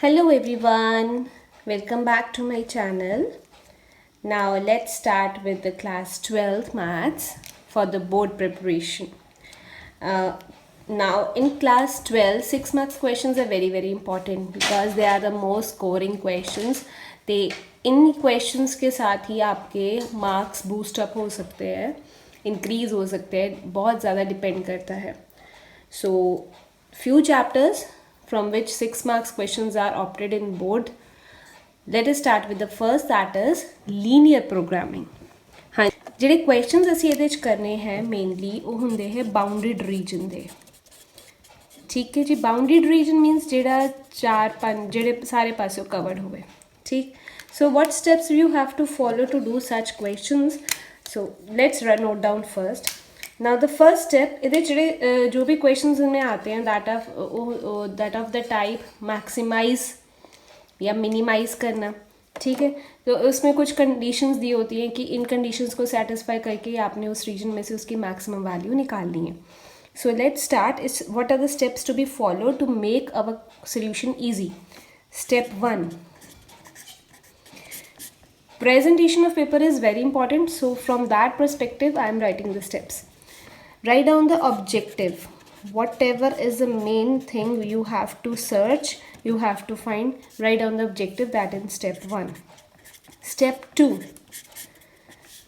Hello everyone, welcome back to my channel. Now let's start with the class 12 maths for the board preparation. Now in class 12, 6 marks questions are very important because they are the most scoring questions. They in questions के साथ ही आपके marks boost up हो सकते हैं, increase हो सकते हैं, बहुत ज़्यादा depend करता है. So few chapters from which 6 marks questions are opted in board. Let us start with the first, that is linear programming. हाँ, ਜਿਹੜੇ questions ਅਸੀਂ ਇਹਦੇ 'ਚ ਕਰਨੇ ਹੈ ਮੇਨਲੀ ਉਹ ਹੁੰਦੇ ਹੈ ਬਾਉਂਡਡ ਰੀਜਨ ਦੇ. ਠੀਕ ਹੈ ਜੀ, ਬਾਉਂਡਡ ਰੀਜਨ ਮੀਨਸ ਜਿਹੜਾ 4-5 ਜਿਹੜੇ ਸਾਰੇ ਪਾਸਿਓਂ ਕਵਰਡ ਹੋਵੇ. ਠੀਕ, so what steps you have to follow to do such questions? So let's note down first. Now the first step, ਇਹਦੇ ਜਿਹੜੇ जो भी questions इनमें आते हैं that of the type maximize या मिनिमाइज़ करना. ठीक है, तो उसमें कुछ कंडीशंस दी होती हैं कि इन कंडीशंस को सेटिस्फाई करके आपने उस रीजन में से उसकी मैक्सिमम वैल्यू निकालनी है. So let's start. It's what are the steps to be follow to make our solution easy. Step 1, presentation of paper is very important, so from that perspective I am writing the steps. Write down the objective. Whatever is the main thing you have to search, you have to find. Write down the objective, that in step 1. Step 2,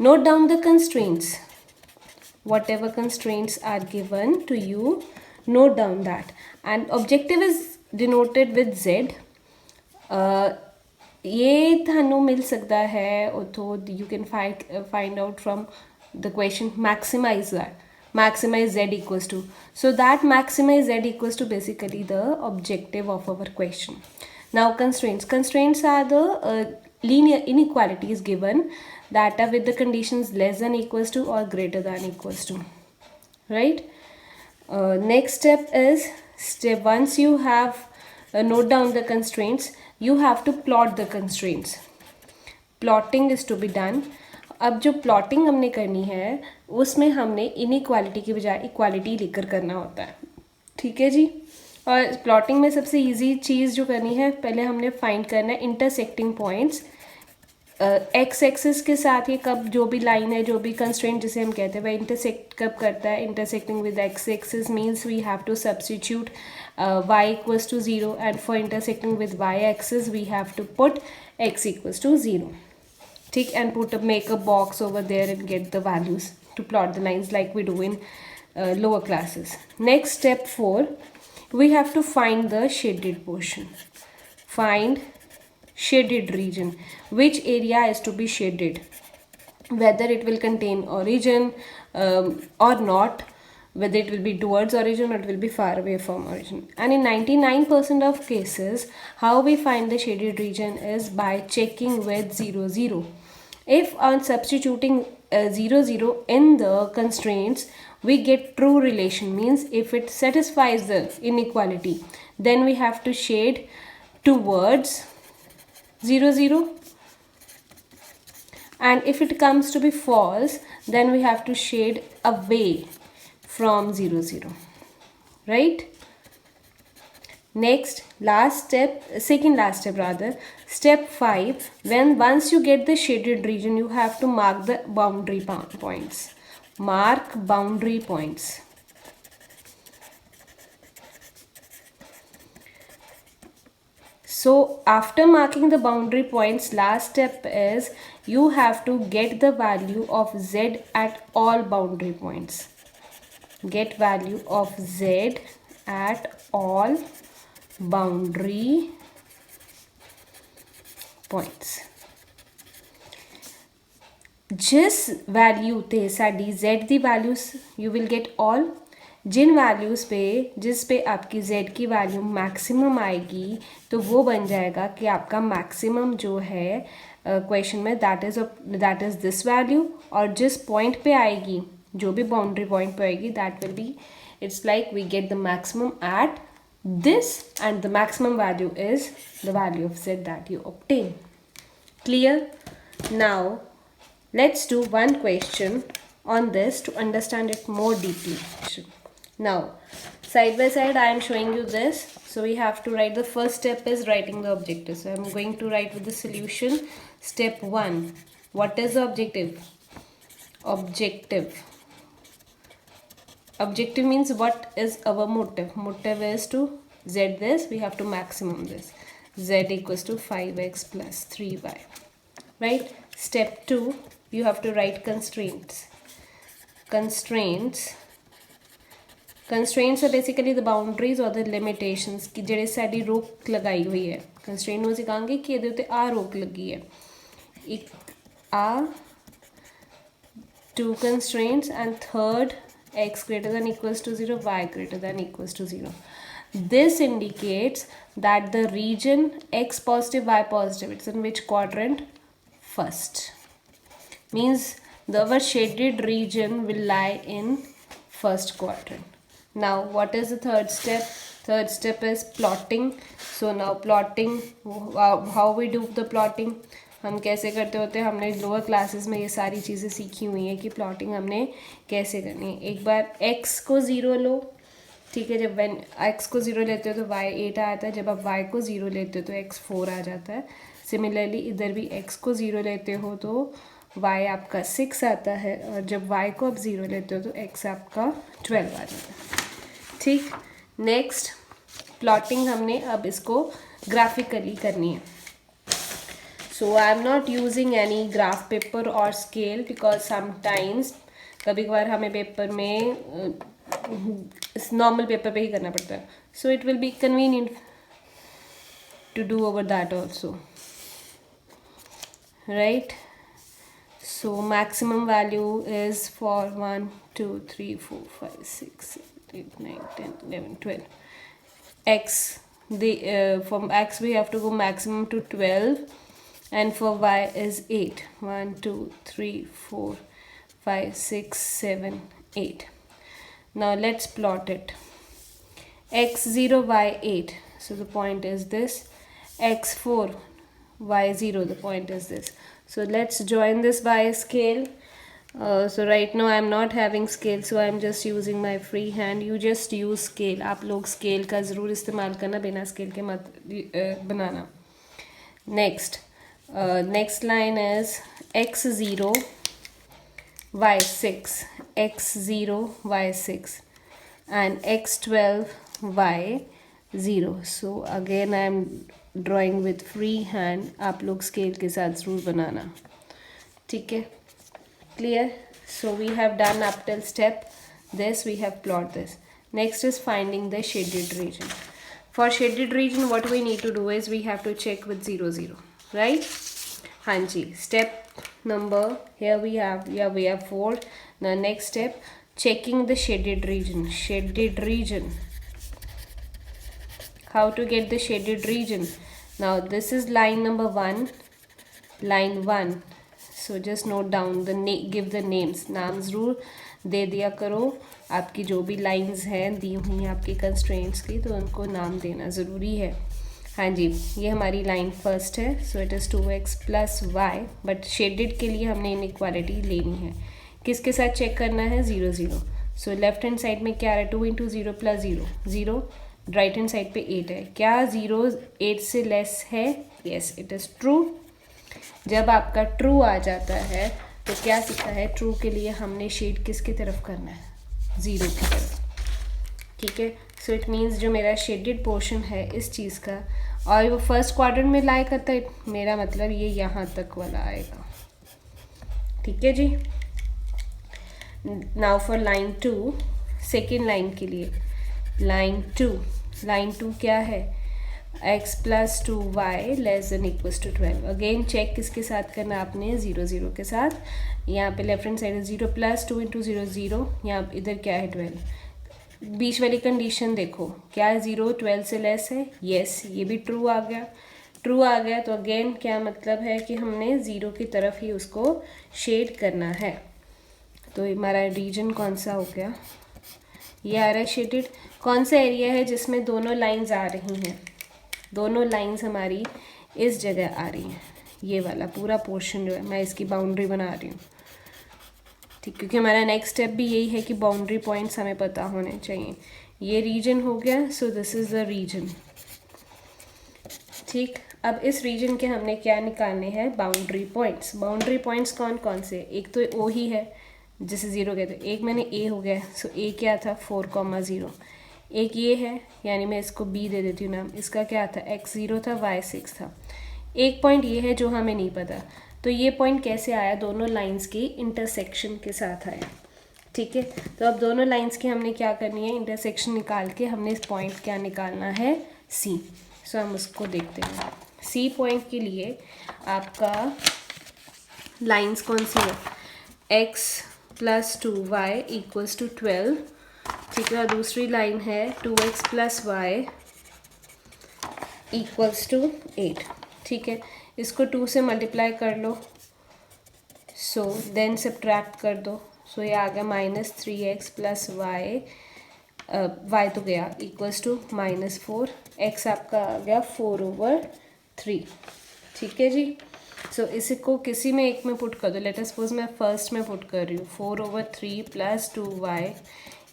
note down the constraints. Whatever constraints are given to you, note down that. And objective is denoted with Z. ये थानू मिल सकता है उतो you can find out from the question maximize that. Maximize Z equals to. So that maximize Z equals to basically the objective of our question. Now constraints. Constraints are the linear inequalities given that are with the conditions less than equals to or greater than equals to. Right? Next step is once you have note down the constraints, you have to plot the constraints. Plotting is to be done. अब जो plotting हमने करनी है उसमें हमने inequality की बजाय equality लेकर करना होता है. ठीक है जी. और प्लॉटिंग में सबसे इजी चीज़ जो करनी है, पहले हमने फाइंड करना है इंटरसेक्टिंग पॉइंट्स. एक्स एक्सिस के साथ ये कब जो भी लाइन है, जो भी कंस्ट्रेंट जिसे हम कहते हैं वह इंटरसेक्ट कब करता है. Intersecting with x axis means we have to substitute y equals to 0, and for intersecting with y axis we have to put x equals to 0. ठीक, and make a box over there and get the values to plot the lines like we do in lower classes. Next, step 4, we have to find the shaded portion. Find shaded region. Which area is to be shaded, whether it will contain origin or not, whether it will be towards origin or it will be far away from origin. And in 99% of cases, how we find the shaded region is by checking with 0, 0. If on substituting 0, 0 in the constraints, we get true relation, means if it satisfies the inequality, then we have to shade towards 0, 0. And if it comes to be false, then we have to shade away from 0, 0. Right? Next, second last step rather, step 5, once you get the shaded region, you have to mark the boundary points. Mark boundary points. So after marking the boundary points, last step is you have to get the value of Z at all boundary points. Get value of Z at all boundary points. जिस value ते साड़ी Z दी values you will get all. जिन values पे जिस पे आपकी Z की वैल्यू मैक्सिमम आएगी तो वो बन जाएगा कि आपका मैक्सिमम जो है क्वेश्चन में दैट इज़ दिस वैल्यू. और जिस पॉइंट पे आएगी, जो भी बाउंड्री पॉइंट पे आएगी, that will be, it's like we get the maximum at this, and the maximum value is the value of Z that you obtain. Clear? Now let's do one question on this to understand it more deeply. Now side by side I am showing you this. So we have to write, the first step is writing the objective. So I am going to write with the solution. Step 1, what is the objective? Objective means what is our motive. Motive is to z this, we have to maximum this, z equals to 5x plus 3y, right? Step 2, you have to write constraints. Constraints are basically the boundaries or the limitations कि ਜਿਹੜੇ ਸਾਡੀ रोक लगाई हुई है. Constraint ਨੂੰ ਅਸੀਂ ਕਹਾਂਗੇ ਕਿ ਇਹਦੇ ਉੱਤੇ ਆ रोक ਲੱਗੀ ਹੈ. ਇੱਕ ਆ 2 constraints and third, x greater than equals to 0, y greater than equals to 0. This indicates that the region x positive, y positive, it's in which quadrant? First. Means our shaded region will lie in first quadrant. Now what is the third step? Third step is plotting. So now plotting, how we do the plotting? हम कैसे करते होते हैं, हमने lower classes में ये सारी चीज़ें सीखी हुई हैं कि प्लॉटिंग हमने कैसे करनी है. एक बार x को 0 लो, ठीक है. जब x को 0 लेते हो तो y 8 आता है. जब आप y को 0 लेते हो तो x 4 आ जाता है. सिमिलरली इधर भी x को 0 लेते हो तो y आपका 6 आता है, और जब y को आप 0 लेते हो तो x आपका 12 आ जाता है. ठीक. नेक्स्ट प्लॉटिंग हमने अब इसको ग्राफिकली करनी है. So I am not using any graph paper or scale because sometimes कभी कभार हमें पेपर में नॉर्मल पेपर पे ही करना पड़ता है. So it will be convenient to do over that also, right? So maximum value is for 1 2 3 4 5 6 7 8 9 10 11 12. X, from x we have to go maximum to 12. And for y is 8. 1 2 3 4 5 6 7 8. Now let's plot it. X 0 y 8. So the point is this. X 4 y 0. The point is this. So let's join this by scale. So right now I am not having scale, so I am just using my free hand. You just use scale. आप लोग scale का ज़रूर इस्तेमाल करना, बिना scale के मत बनाना. Next. Next line is x0 y6, x0 y6 and x12 y0. So again I am drawing with free hand. आप लोग scale के साथ ज़रूर बनाना. ठीक है, clear? So we have done up till step this, we have plot this. Next is finding the shaded region. For shaded region what we need to do is we have to check with 0 0. Right? हाँ जी. Step number, here we have 4. Now next step, checking the shaded region. Shaded region. How to get the shaded region? Now this is line number 1. Line 1. So just note down the give the names. नाम ज़रूर दे दिया करो. आपकी जो भी lines हैं दी हुई हैं आपकी कंस्ट्रेंट्स की, तो उनको नाम देना ज़रूरी है. हाँ जी, ये हमारी लाइन फर्स्ट है. So it is 2x plus y. But shaded के लिए हमने इनइक्वालिटी लेनी है. किसके साथ चेक करना है? 0 0. सो लेफ्ट हैंड साइड में क्या है? 2 into 0 plus 0 0. Right hand side पे 8 है. क्या 0 8 से लेस है? Yes, it is true. जब आपका ट्रू आ जाता है तो क्या सीखा है? ट्रू के लिए हमने शेड किसकी तरफ करना है? 0 की तरफ. ठीक है. सो इट मीन्स जो मेरा शेडेड पोर्शन है इस चीज़ का, और वो फर्स्ट क्वाड्रेंट में लाई करता है, मेरा मतलब ये यहाँ तक वाला आएगा. ठीक है जी. Now for line 2, second line के लिए. लाइन 2 क्या है? x plus 2y less than equals to 12. Again check किसके साथ करना आपने? 0 0 के साथ. यहाँ पे लेफ्ट हैंड साइड है 0 प्लस 2 इंटू 0 0. यहाँ इधर क्या है? 12. बीच वाली कंडीशन देखो, क्या 0 12 से लेस है? यस, ये भी ट्रू आ गया. ट्रू आ गया तो अगेन क्या मतलब है कि हमने 0 की तरफ ही उसको शेड करना है. तो हमारा रीजन कौन सा हो गया? ये आ रहा है शेडेड. कौन सा एरिया है जिसमें दोनों लाइंस आ रही हैं? दोनों लाइंस हमारी इस जगह आ रही हैं. ये वाला पूरा पोर्शन जो है, मैं इसकी बाउंड्री बना रही हूँ. ठीक, क्योंकि हमारा नेक्स्ट स्टेप भी यही है कि बाउंड्री पॉइंट्स हमें पता होने चाहिए। ये रीजन हो गया, so this is the region. ठीक, अब इस रीजन के हमने क्या निकालने हैं, बाउंड्री पॉइंट्स। बाउंड्री पॉइंट्स कौन कौन से, एक तो ओ ही है जिसे ज़ीरो कहते हैं, एक मैंने ए हो गया, सो ए क्या था 4,0, एक ये है, यानी मैं इसको बी दे देती हूँ नाम, इसका क्या था x 0 था y 6 था। एक पॉइंट ये है जो हमें नहीं पता, तो ये पॉइंट कैसे आया, दोनों लाइंस की इंटरसेक्शन के साथ आया। ठीक है, तो अब दोनों लाइंस की हमने क्या करनी है, इंटरसेक्शन निकाल के हमने इस पॉइंट क्या निकालना है, सी। सो हम उसको देखते हैं। सी पॉइंट के लिए आपका लाइंस कौन सी है, x + 2y = 12। ठीक है, और दूसरी लाइन है 2x + y = 8। ठीक है, इसको 2 से मल्टीप्लाई कर लो, सो देन सब्ट्रैक्ट कर दो, सो ये आ गया -3x + y, y तो गया = -4, x आपका आ गया 4/3। ठीक है जी, सो इसको किसी में एक में पुट कर दो, लेट अस सपोज मैं फर्स्ट में पुट कर रही हूँ, 4/3 + 2y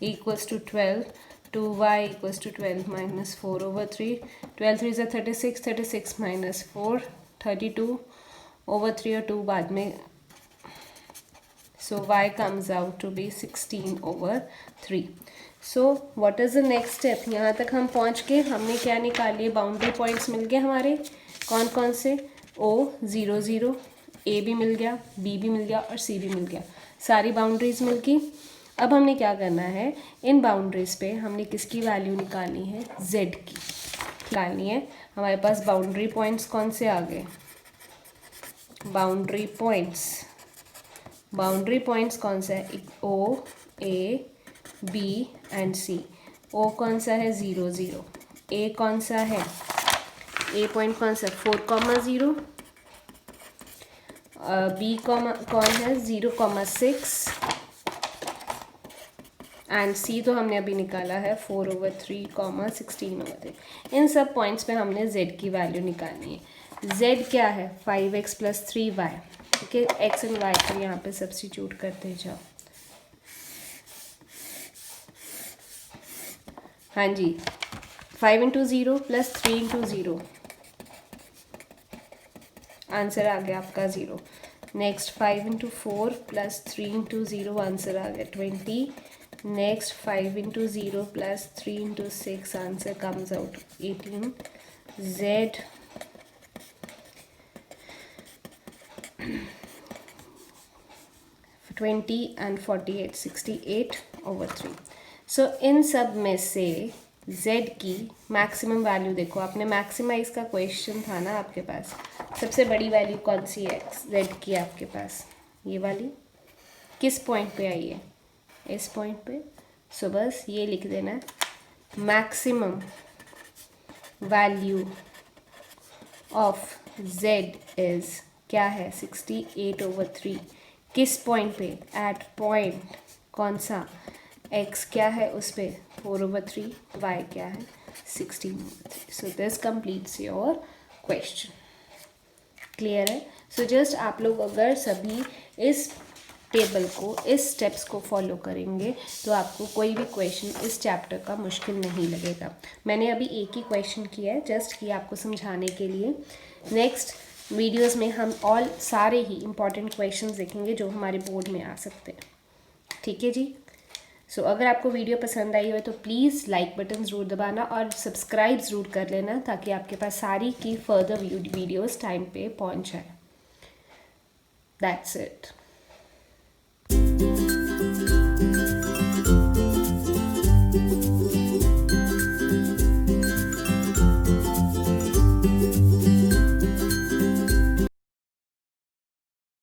= 12, 2y = 12 - 4/3, 12 3 is 36, 36 - 4 32/3 और 2 बाद में, so y comes out to be 16/3। so what is the next step, यहाँ तक हम पहुँच के हमने क्या निकाल लिए, बाउंड्री पॉइंट्स मिल गए हमारे, कौन कौन से, O 0 0, A भी मिल गया, B भी मिल गया और C भी मिल गया, सारी बाउंड्रीज मिल गई। अब हमने क्या करना है, इन बाउंड्रीज पे हमने किसकी वैल्यू निकालनी है, Z की निकालनी है। हमारे पास बाउंड्री पॉइंट्स कौन से आ गए, बाउंड्री पॉइंट्स कौन सा है, O A B and C। O कौन सा है 0 0, A कौन सा है, A पॉइंट कौन सा 4,0, B कौन है 0,6 एंड C तो हमने अभी निकाला है 4/3, 16/3। इन सब पॉइंट्स पे हमने Z की वैल्यू निकालनी है। Z क्या है 5x + 3y। ठीक है, x एंड y को यहाँ पे सब्स्टिट्यूट करते जाओ। हाँ जी, 5 × 0 + 3 × 0, आंसर आ गया आपका 0। नेक्स्ट 5 × 4 + 3 × 0, आंसर आ गया 20। Next 5 × 0 + 3 × 6, answer comes out 18। Z 20 and 48, 68/3। सो इन सब में से Z की मैक्सिमम वैल्यू देखो, आपने मैक्सिमाइज का क्वेश्चन था ना आपके पास, सबसे बड़ी वैल्यू कौन सी है Z की आपके पास, ये वाली, किस पॉइंट पे आई है, इस पॉइंट पे। सो बस ये लिख देना, maximum value of Z is क्या है 68/3, किस पॉइंट पे, एट पॉइंट कौन सा, x क्या है उस पे 4/3, y क्या है 16/3। So this completes your question. Clear है। सो जस्ट आप लोग अगर सभी इस टेबल को, इस स्टेप्स को फॉलो करेंगे तो आपको कोई भी क्वेश्चन इस चैप्टर का मुश्किल नहीं लगेगा। मैंने अभी एक ही क्वेश्चन किया है जस्ट कि आपको समझाने के लिए। नेक्स्ट वीडियोस में हम ऑल सारे ही इम्पॉर्टेंट क्वेश्चंस देखेंगे जो हमारे बोर्ड में आ सकते हैं। ठीक है जी। सो अगर आपको वीडियो पसंद आई हो तो प्लीज़ लाइक बटन ज़रूर दबाना और सब्सक्राइब ज़रूर कर लेना ताकि आपके पास सारी की फर्दर वीडियोस टाइम पे पहुंच जाए। That's it.